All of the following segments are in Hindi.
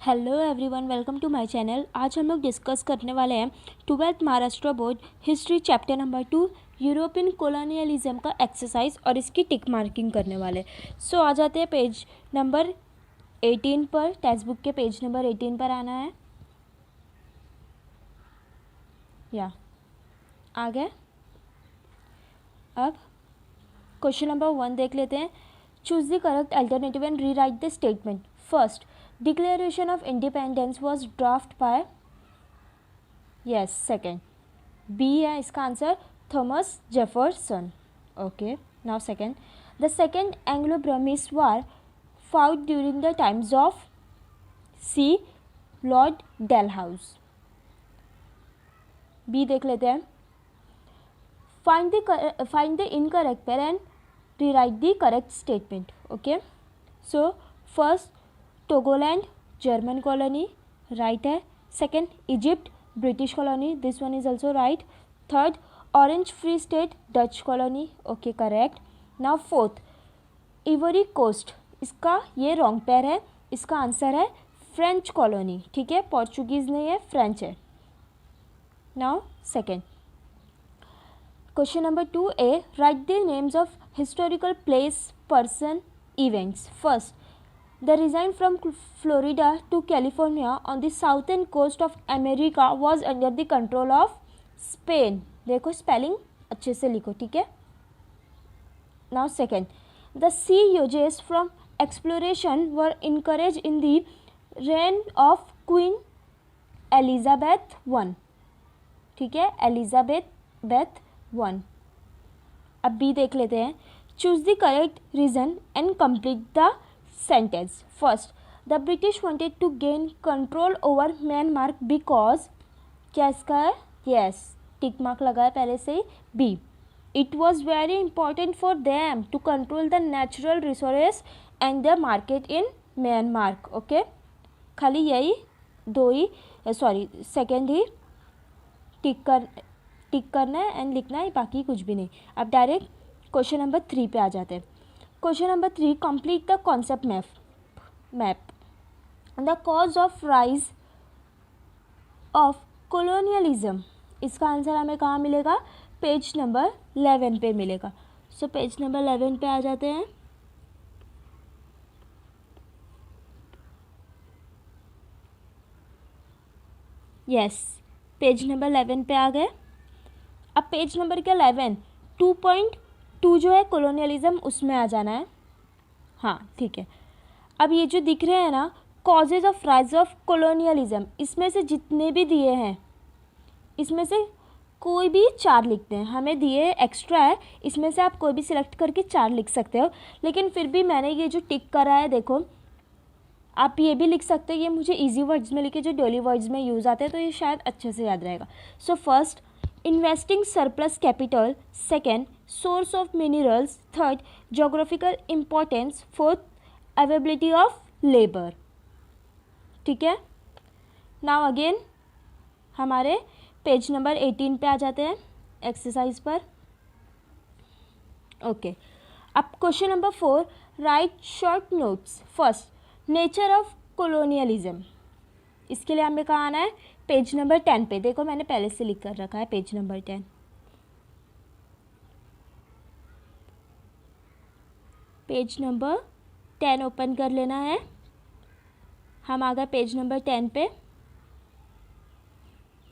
Hello everyone, welcome to my channel. आज हम लोग डिस्कस करने वाले हैं 12th Maharashtra board history chapter number 2 European colonialism का एक्सरसाइज और इसकी टिक मार्किंग करने वाले। सो आ जाते हैं पेज नंबर 18 पर। टेक्स्ट बुक के पेज नंबर 18 पर आना है। या आ गए। अब क्वेश्चन नंबर 1 देख लेते हैं। Choose the correct alternative and rewrite the statement. First, Declaration of Independence was drafted by yes second B है इसका answer Thomas Jefferson. Okay, now second, the second Anglo Burmese war fought during the times of C lord Dalhousie. B देख लेते हैं। find the incorrect pair and rewrite the correct statement. Okay, so first Togoland German colony, right है। Second Egypt British colony, this one is also right. Third Orange Free State Dutch colony, okay correct. Now fourth Ivory Coast, इसका ये रॉन्ग पेयर है, इसका आंसर है फ्रेंच कॉलोनी। ठीक है, पोर्चुगीज नहीं है, फ्रेंच है। Now second question number 2A, right the names of historical place person events. First, The resign from Florida to California on the southern coast of America was under the control of Spain. देखो स्पेलिंग अच्छे से लिखो, ठीक है। Now second, the sea voyages from exploration were encouraged in the reign of Queen Elizabeth I. ठीक है, Elizabeth I। अब बी देख लेते हैं। Choose the correct reason and complete the sentence. First, the British wanted to gain control over Myanmar because क्या इसका है? Yes, टिक मार्क लगा है पहले से ही। B, it was very important for them to control the natural resources and the market in Myanmar. Okay, खाली यही दो ही सेकेंड ही टिक करना है एंड लिखना है, बाकी कुछ भी नहीं। अब डायरेक्ट क्वेश्चन नंबर 3 पे आ जाते हैं। Question number 3, complete the concept map. The cause of rise of colonialism, इसका आंसर हमें कहाँ मिलेगा? पेज नंबर 11 पे मिलेगा। सो पेज नंबर 11 पे आ जाते हैं। यस, पेज नंबर 11 पे आ गए। अब पेज नंबर क्या 11 2.2 जो है कॉलोनियलिज्म, उसमें आ जाना है। हाँ ठीक है। अब ये जो दिख रहे हैं ना, causes of rise of colonialism, इसमें से जितने भी दिए हैं इसमें से कोई भी 4 लिखते हैं। हमें दिए एक्स्ट्रा है, इसमें से आप कोई भी सिलेक्ट करके 4 लिख सकते हो। लेकिन फिर भी मैंने ये जो टिक करा है, देखो आप ये भी लिख सकते हो। ये मुझे इजी वर्ड्स में लिखे जो डेली वर्ड्स में यूज़ आते हैं, तो ये शायद अच्छे से याद रहेगा। So first, investing surplus capital. Second, source of minerals. Third, geographical importance. Fourth, availability of labor. ठीक है। नाउ अगेन हमारे पेज नंबर 18 पे आ जाते हैं एक्सरसाइज पर। ओके, अब question number 4, right short notes. First, nature of colonialism, इसके लिए हमें कहाँ आना है? पेज नंबर 10 पे। देखो मैंने पहले से लिख कर रखा है page number 10। Page number 10 open कर लेना है। हम आ गए पेज नंबर 10 पे।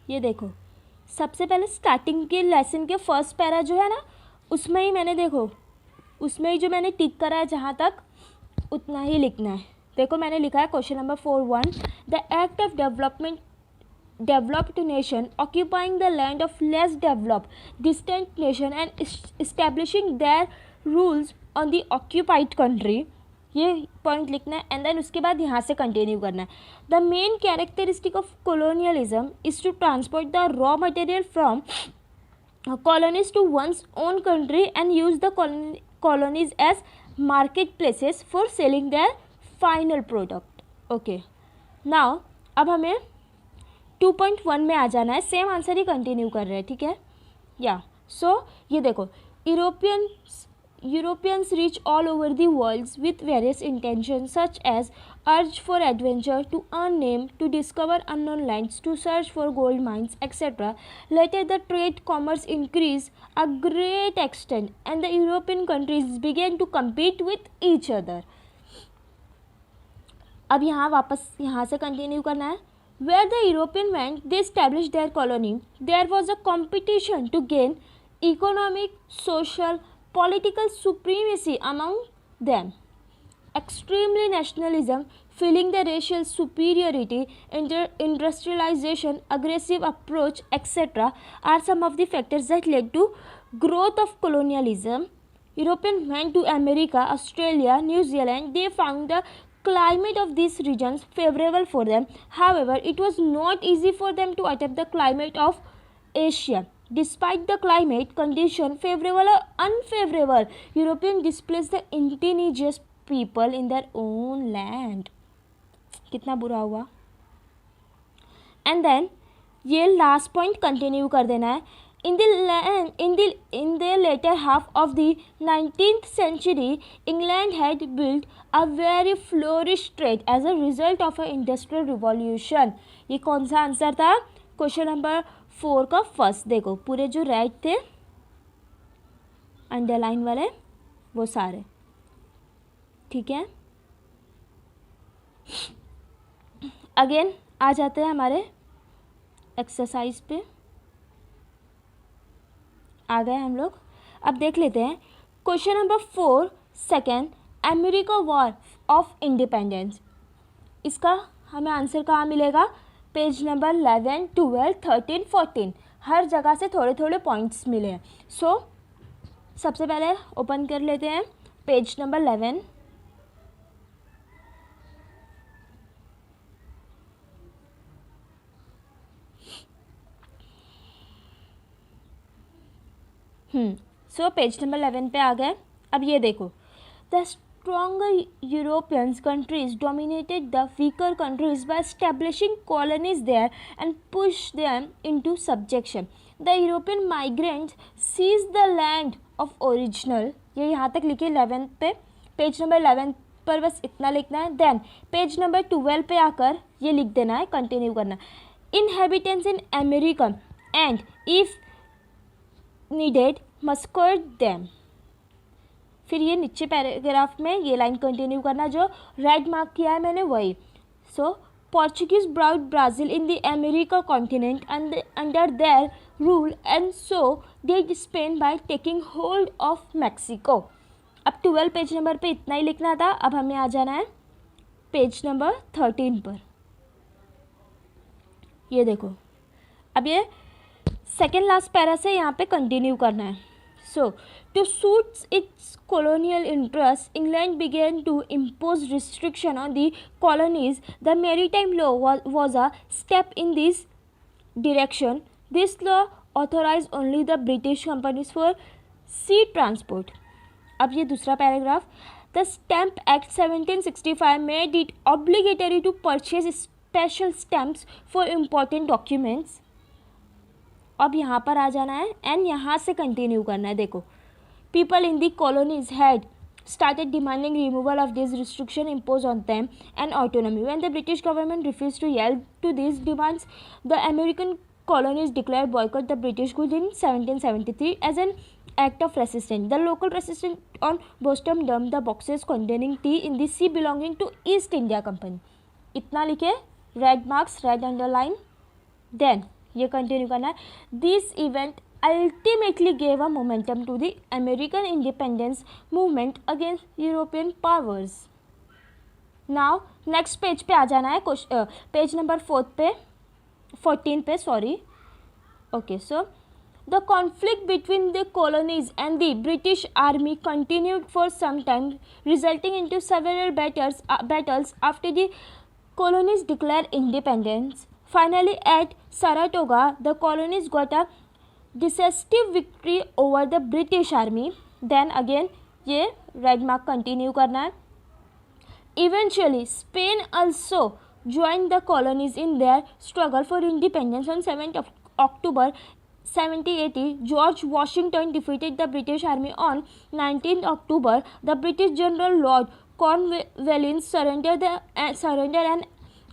ये देखो, सबसे पहले स्टार्टिंग के लेसन के फर्स्ट पैरा जो है ना, उसमें ही मैंने देखो, उसमें ही जो मैंने टिक करा है जहाँ तक, उतना ही लिखना है। देखो मैंने लिखा है question number 4.1, the act of developed nation occupying the land of less developed distant nation and establishing their rules on the occupied country, ये पॉइंट लिखना है। एंड देन उसके बाद यहाँ से कंटिन्यू करना है। The main characteristic of colonialism is to transport the raw material from colonies to one's own country and use the colonies as marketplaces for selling their final product. Okay, now अब हमें 2.1 में आ जाना है। सेम आंसर ही कंटिन्यू कर रहे हैं, ठीक है। या सो ये देखो, European Europeans reach all over the world with various intentions such as urge for adventure, to earn name, to discover unknown lands, to search for gold mines, etc. Later the trade commerce increased a great extent and the European countries began to compete with each other. अब यहाँ वापस यहाँ से कंटिन्यू करना है. Where the European went, they established their colony. There was a competition to gain economic, social, political supremacy among them. Extremely nationalism, feeling the racial superiority, industrialization, aggressive approach, etc. are some of the factors that led to growth of colonialism. Europeans went to America, Australia, New Zealand. They found the climate of these regions favorable for them. However, it was not easy for them to adapt the climate of Asia. Despite the climate condition favorable or unfavorable, Europeans displaced the indigenous people in their own land. कितना बुरा हुआ. And then ये last point continue कर देना है. In the later half of the 19th century, England had built a very flourished trade as a result of an industrial revolution. ये कौन सा आंसर था? क्वेश्चन नंबर 4 का फर्स्ट. देखो पूरे जो राइट थे अंडरलाइन वाले वो सारे ठीक है. अगेन आ जाते हैं हमारे एक्सरसाइज पे. आ गए हम लोग. अब देख लेते हैं question number 4 second, America war of independence. इसका हमें आंसर कहाँ मिलेगा? पेज नंबर 11, 12, 13, 14 हर जगह से थोड़े थोड़े पॉइंट्स मिले हैं. सो सबसे पहले ओपन कर लेते हैं page number 11. So page number 11 पे आ गए. अब ये देखो, the stronger European countries dominated the weaker countries by establishing colonies there and push them into subjection. The European migrants seize the land of original. ये यहाँ तक लिखिए 11 पे, पेज नंबर 11 पर बस इतना लिखना है. देन पेज नंबर 12 पे आकर ये लिख देना है, कंटिन्यू करना. Inhabitants in America and if needed massacred them. फिर ये नीचे पैराग्राफ में ये लाइन कंटिन्यू करना जो रेड मार्क किया है मैंने वही. So Portuguese brought Brazil in the America continent under their rule and so did Spain by taking hold of Mexico. अब 12 पेज नंबर पे इतना ही लिखना था. अब हमें आ जाना है पेज नंबर 13 पर. ये देखो, अब ये सेकेंड लास्ट पैरा से यहाँ पे कंटिन्यू करना है. So to suit its colonial interests, England began to impose restriction on the colonies. The maritime law was a step in this direction. This law authorized only the British companies for sea transport. अब ये दूसरा paragraph. The Stamp Act 1765 made it obligatory to purchase special stamps for important documents. अब यहाँ पर आ जाना है एंड यहाँ से कंटिन्यू करना है. देखो, people in the colonies had started demanding removal of these restrictions imposed on them and autonomy. When the British government refused to yield to these demands, the American colonies declared boycott the British goods in 1773 as an act of resistance. The local resistance on Boston dumped the boxes containing tea in the sea belonging to East India Company. इतना लिखे, red marks, red underline. Then ये कंटिन्यू करना है. This event ultimately gave a momentum to the American independence movement against European powers. Now next page पे आ जाना है, पेज नंबर 14 पे sorry. Okay, so the conflict between the colonies and the British army continued for some time, resulting into several battles after the colonies declared independence. Finally, at Saratoga, the colonies got a decisive victory over the British army. Then again ये रेड मार्क कंटिन्यू करना है. Eventually, Spain also joined the colonies in their struggle for independence on 7th of October 1780, George Washington defeated the British Army on 19th October. The British General Lord Cornwallis surrendered and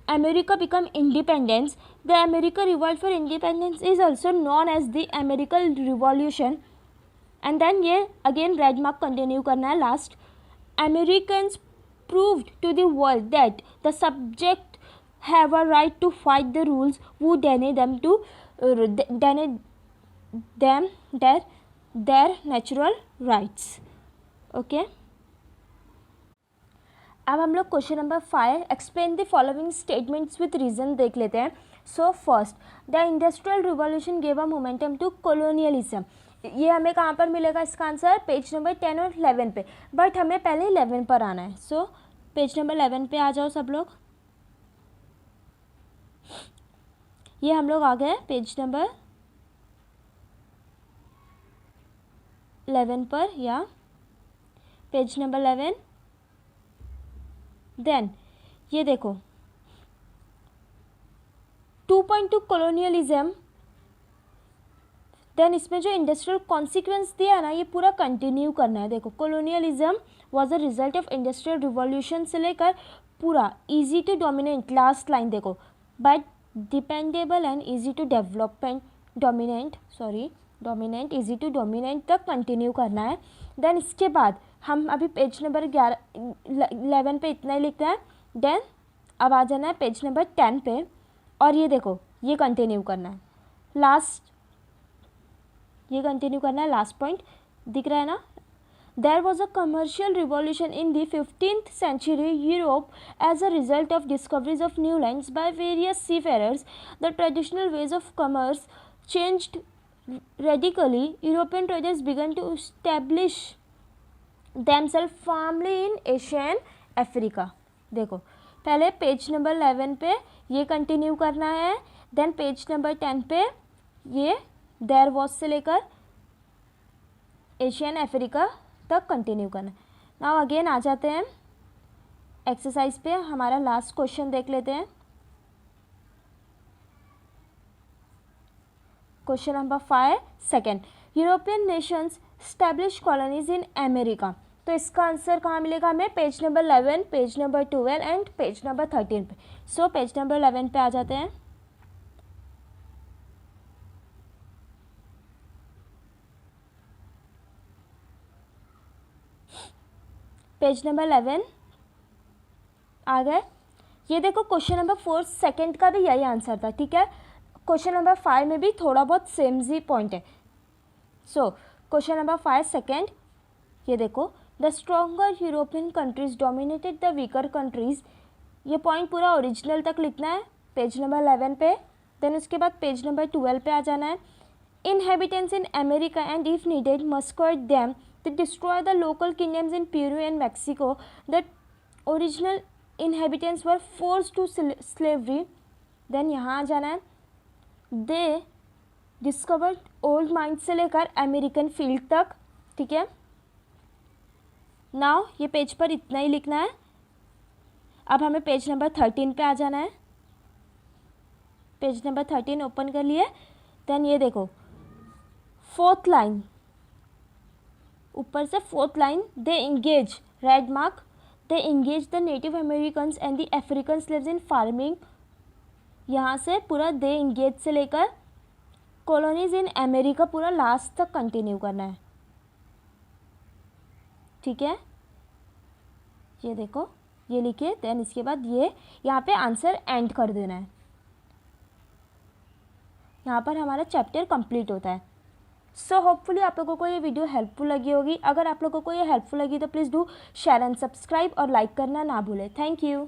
America became independent. The American Revolt for Independence is also known as the American Revolution. And then ये again red mark continue करना है last. Americans proved to the world that the subject have a right to fight the rules who deny them their natural rights. Okay. अब हम लोग question number 5 explain the following statements with reason देख लेते हैं. So first, the industrial revolution gave a momentum to colonialism. ये हमें कहाँ पर मिलेगा इसका आंसर? पेज नंबर 10 और 11 पे, बट हमें पहले 11 पर आना है. सो पेज नंबर 11 पे आ जाओ सब लोग. ये हम लोग आ गए पेज नंबर 11 पर, या पेज नंबर 11. देन ये देखो 2.2 कॉलोनियलिज्म. देन इसमें जो इंडस्ट्रियल कॉन्सिक्वेंस दिया ना, ये पूरा कंटिन्यू करना है. देखो colonialism was a result of industrial revolution से लेकर पूरा easy to dominate, last line देखो, but dependable and easy to development, dominant easy to dominant तक कंटिन्यू करना है. देन इसके बाद हम अभी पेज नंबर 11 पे इतना ही लिखते हैं. देन अब आ जाना है पेज नंबर 10 पे, और ये देखो ये कंटिन्यू करना है. लास्ट पॉइंट दिख रहा है ना. There was a commercial revolution in the 15th century Europe as a result of discoveries of new lands by various seafarers. The traditional ways of commerce changed radically. European traders began to establish themselves firmly in Asia and Africa. देखो पहले पेज नंबर 11 पे ये कंटिन्यू करना है. देन पेज नंबर 10 पे ये देयर वॉज से लेकर एशियन अफ्रीका तक कंटिन्यू करना है. नाउ अगेन आ जाते हैं एक्सरसाइज पे. हमारा लास्ट क्वेश्चन देख लेते हैं. Question number 5 second, European Nations establish colonies in America. तो इसका आंसर कहाँ मिलेगा हमें? Page number 11, page number 12 and page number 13 पे. सो पेज नंबर 11 पे आ जाते हैं. पेज नंबर 11 आ गए. ये देखो क्वेश्चन नंबर 4 सेकेंड का भी यही आंसर था. ठीक है, क्वेश्चन नंबर 5 में भी थोड़ा बहुत सेम जी पॉइंट है. सो क्वेश्चन नंबर 5 सेकेंड, ये देखो the stronger European countries dominated the weaker countries. ये पॉइंट पूरा ओरिजिनल तक लिखना है पेज नंबर 11 पे. देन उसके बाद पेज नंबर 12 पे आ जाना है. Inhabitants in America and if needed massacred them to destroy the local kingdoms in Peru and Mexico. The original inhabitants were forced to slavery. Then यहाँ आ जाना है. They discovered old mines से लेकर अमेरिकन फील्ड तक. ठीक है, नाउ ये पेज पर इतना ही लिखना है. अब हमें पेज नंबर 13 पे आ जाना है. पेज नंबर 13 ओपन कर लिए. देन ये देखो फोर्थ लाइन, ऊपर से fourth line, they engage, red mark, they engage the native American and the African slaves in farming. यहाँ से पूरा दे इंगेज से लेकर कॉलोनीज इन अमेरिका पूरा लास्ट तक कंटिन्यू करना है. ठीक है, ये देखो ये लिखे. देन इसके बाद ये यहाँ पे आंसर एंड कर देना है. यहाँ पर हमारा चैप्टर कंप्लीट होता है. सो होपफुली आप लोगों को ये वीडियो हेल्पफुल लगी होगी. अगर आप लोगों को ये हेल्पफुल लगी तो please do share and subscribe और लाइक करना ना भूलें. Thank you.